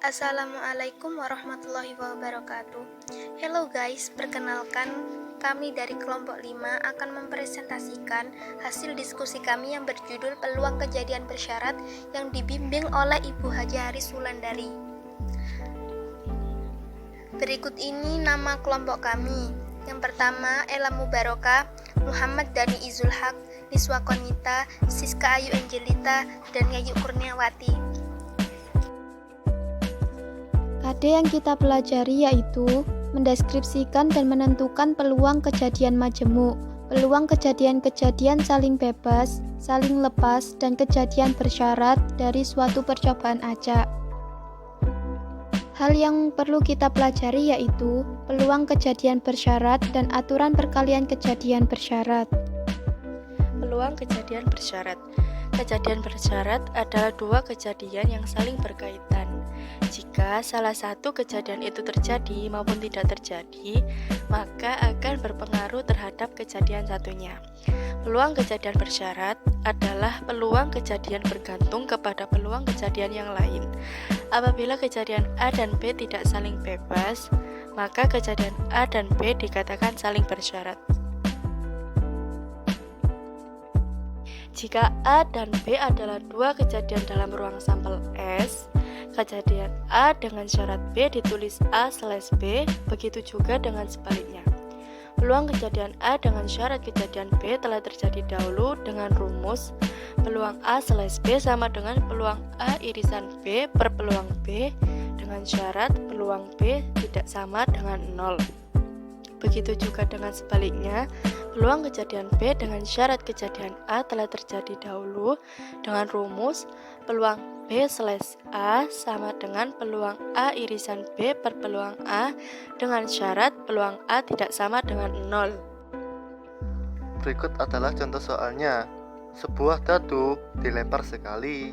Assalamualaikum warahmatullahi wabarakatuh. Hello guys, perkenalkan kami dari kelompok 5 akan mempresentasikan hasil diskusi kami yang berjudul Peluang Kejadian Bersyarat yang dibimbing oleh Ibu Haji Haris Wulandari. Berikut ini nama kelompok kami. Yang pertama, Ella Mubarokah, Muhammad Dani Izul Haq, Niswa Konita, Siska Ayu Angelita, dan Yayu Kurniawati. KD yang kita pelajari yaitu mendeskripsikan dan menentukan peluang kejadian majemuk, peluang kejadian-kejadian saling bebas, saling lepas, dan kejadian bersyarat dari suatu percobaan acak. Hal yang perlu kita pelajari yaitu peluang kejadian bersyarat dan aturan perkalian kejadian bersyarat. Peluang kejadian bersyarat. Kejadian bersyarat adalah dua kejadian yang saling berkaitan. Jika salah satu kejadian itu terjadi maupun tidak terjadi, maka akan berpengaruh terhadap kejadian satunya. Peluang kejadian bersyarat adalah peluang kejadian bergantung kepada peluang kejadian yang lain. Apabila kejadian A dan B tidak saling bebas, maka kejadian A dan B dikatakan saling bersyarat. Jika A dan B adalah dua kejadian dalam ruang sampel S, kejadian A dengan syarat B ditulis A/B, begitu juga dengan sebaliknya. Peluang kejadian A dengan syarat kejadian B telah terjadi dahulu dengan rumus peluang A/B sama dengan peluang A irisan B per peluang B dengan syarat peluang B tidak sama dengan 0. Begitu juga dengan sebaliknya, peluang kejadian B dengan syarat kejadian A telah terjadi dahulu dengan rumus peluang B/A sama dengan peluang A irisan B per peluang A dengan syarat peluang A tidak sama dengan 0. Berikut adalah contoh soalnya. Sebuah dadu dilempar sekali.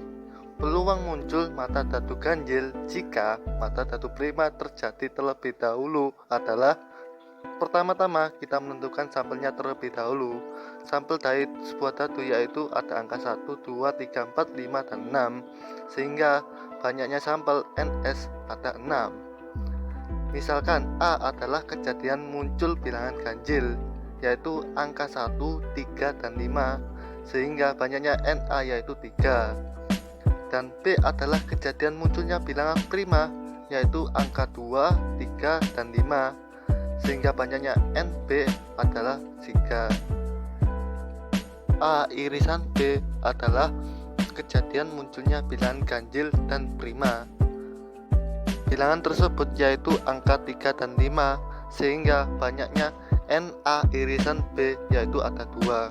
Peluang muncul mata dadu ganjil jika mata dadu prima terjadi terlebih dahulu adalah: pertama-tama kita menentukan sampelnya terlebih dahulu. Sampel dari sebuah dadu yaitu ada angka 1, 2, 3, 4, 5, dan 6, sehingga banyaknya sampel NS ada 6. Misalkan A adalah kejadian muncul bilangan ganjil yaitu angka 1, 3, dan 5, sehingga banyaknya NA yaitu 3. Dan B adalah kejadian munculnya bilangan prima yaitu angka 2, 3, dan 5, sehingga banyaknya NB adalah 3. A irisan B adalah kejadian munculnya bilangan ganjil dan prima. Bilangan tersebut yaitu angka 3 dan 5, sehingga banyaknya NA irisan B yaitu ada 2.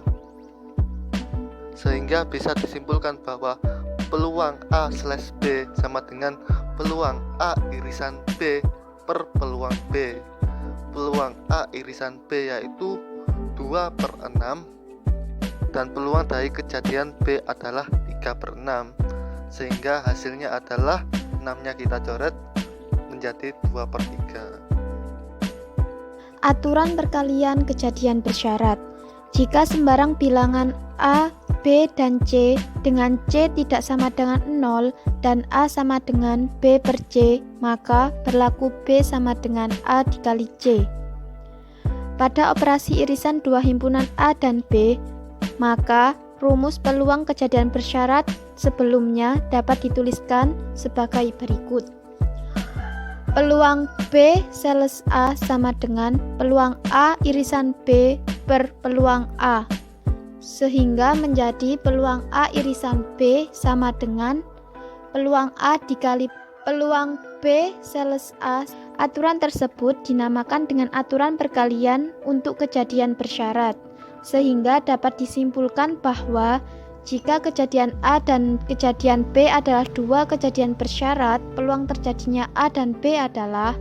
Sehingga bisa disimpulkan bahwa peluang A/B sama dengan peluang A irisan B per peluang B. Peluang A irisan B yaitu 2/6 dan peluang dari kejadian B adalah 3/6, sehingga hasilnya adalah 6-nya kita coret menjadi 2/3. Aturan perkalian kejadian bersyarat. Jika sembarang bilangan A, B, dan C dengan C tidak sama dengan 0 dan A sama dengan B per C, maka berlaku B sama dengan A dikali C. Pada operasi irisan dua himpunan A dan B, maka rumus peluang kejadian bersyarat sebelumnya dapat dituliskan sebagai berikut. Peluang B/A sama dengan peluang A irisan B per peluang A, sehingga menjadi peluang A irisan B sama dengan peluang A dikali peluang B/A. Aturan tersebut dinamakan dengan aturan perkalian untuk kejadian bersyarat, sehingga dapat disimpulkan bahwa jika kejadian A dan kejadian B adalah dua kejadian bersyarat, peluang terjadinya A dan B adalah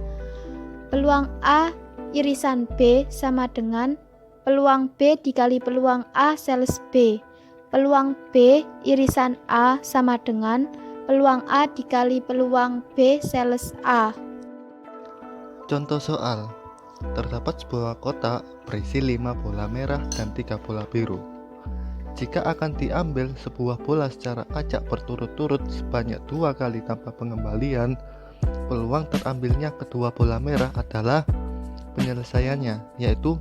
peluang A irisan B sama dengan peluang B dikali peluang A/B. Peluang B irisan A sama dengan peluang A dikali peluang B/A. Contoh soal. Terdapat sebuah kotak berisi 5 bola merah dan 3 bola biru. Jika akan diambil sebuah bola secara acak berturut-turut sebanyak 2 kali tanpa pengembalian, peluang terambilnya kedua bola merah adalah penyelesaiannya, yaitu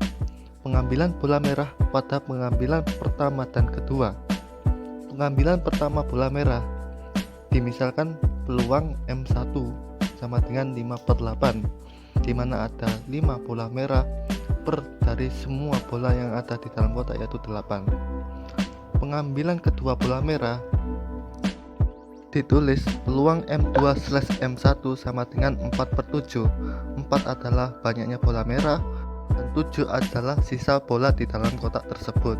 pengambilan bola merah pada pengambilan pertama dan kedua. Pengambilan pertama bola merah dimisalkan peluang M1 sama dengan 5/8, di mana ada 5 bola merah per dari semua bola yang ada di dalam kotak, yaitu 8. Pengambilan kedua bola merah ditulis peluang M2/M1 sama dengan 4/7. 4 adalah banyaknya bola merah dan 7 adalah sisa bola di dalam kotak tersebut.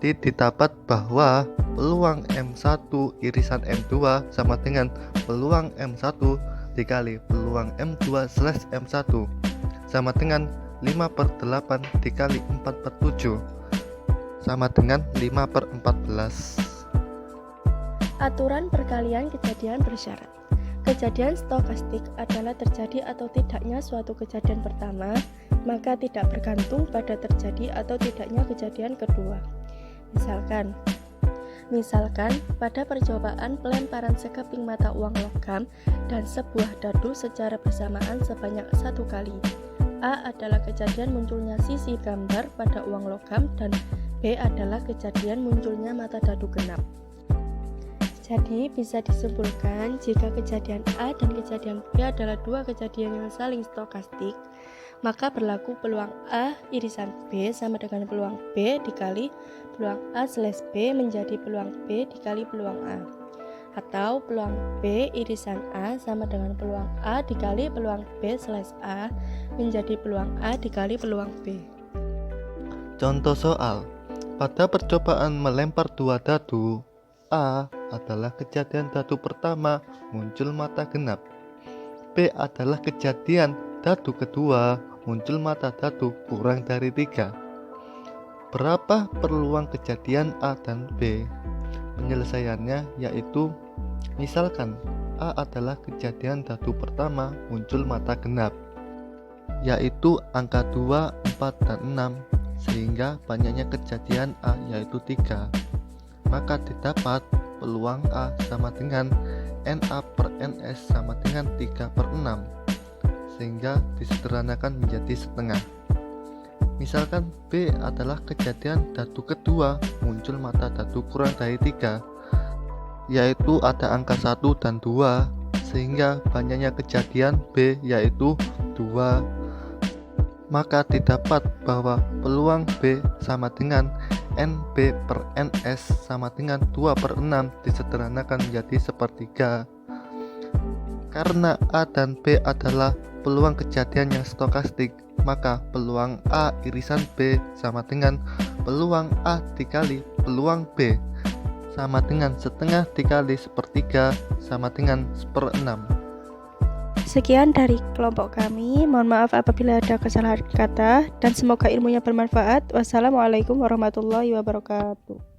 Didapat bahwa peluang M1 irisan M2 sama dengan peluang M1 dikali peluang M2/M1 sama dengan 5/8 dikali 4/7 sama dengan 5/14. Aturan perkalian kejadian bersyarat. Kejadian stokastik adalah terjadi atau tidaknya suatu kejadian pertama, maka tidak bergantung pada terjadi atau tidaknya kejadian kedua. Misalkan pada percobaan pelemparan sekeping mata uang logam dan sebuah dadu secara bersamaan sebanyak 1 kali. A adalah kejadian munculnya sisi gambar pada uang logam dan B adalah kejadian munculnya mata dadu genap. Jadi bisa disimpulkan jika kejadian A dan kejadian B adalah dua kejadian yang saling stokastik, maka berlaku peluang A irisan B sama dengan peluang B dikali peluang A/B menjadi peluang B dikali peluang A, atau peluang B irisan A sama dengan peluang A dikali peluang B/A menjadi peluang A dikali peluang B. Contoh soal, pada percobaan melempar 2 dadu, A adalah kejadian dadu pertama muncul mata genap. B adalah kejadian dadu kedua muncul mata dadu kurang dari 3. Berapa peluang kejadian A dan B? Penyelesaiannya yaitu, misalkan A adalah kejadian dadu pertama muncul mata genap, yaitu angka 2, 4, dan 6, sehingga banyaknya kejadian A yaitu 3. Maka didapat peluang A sama dengan NA/NS sama dengan 3/6, sehingga disederhanakan menjadi setengah. Misalkan B adalah kejadian dadu kedua muncul mata dadu kurang dari 3, yaitu ada angka 1 dan 2, sehingga banyaknya kejadian B yaitu 2. Maka didapat bahwa peluang B sama dengan NB/NS sama dengan 2/6 disederhanakan menjadi sepertiga. Karena A dan B adalah peluang kejadian yang stokastik, maka peluang A irisan B sama dengan peluang A dikali peluang B sama dengan setengah dikali sepertiga sama dengan 1/6. Sekian dari kelompok kami. Mohon maaf apabila ada kesalahan kata dan semoga ilmunya bermanfaat. Wassalamualaikum warahmatullahi wabarakatuh.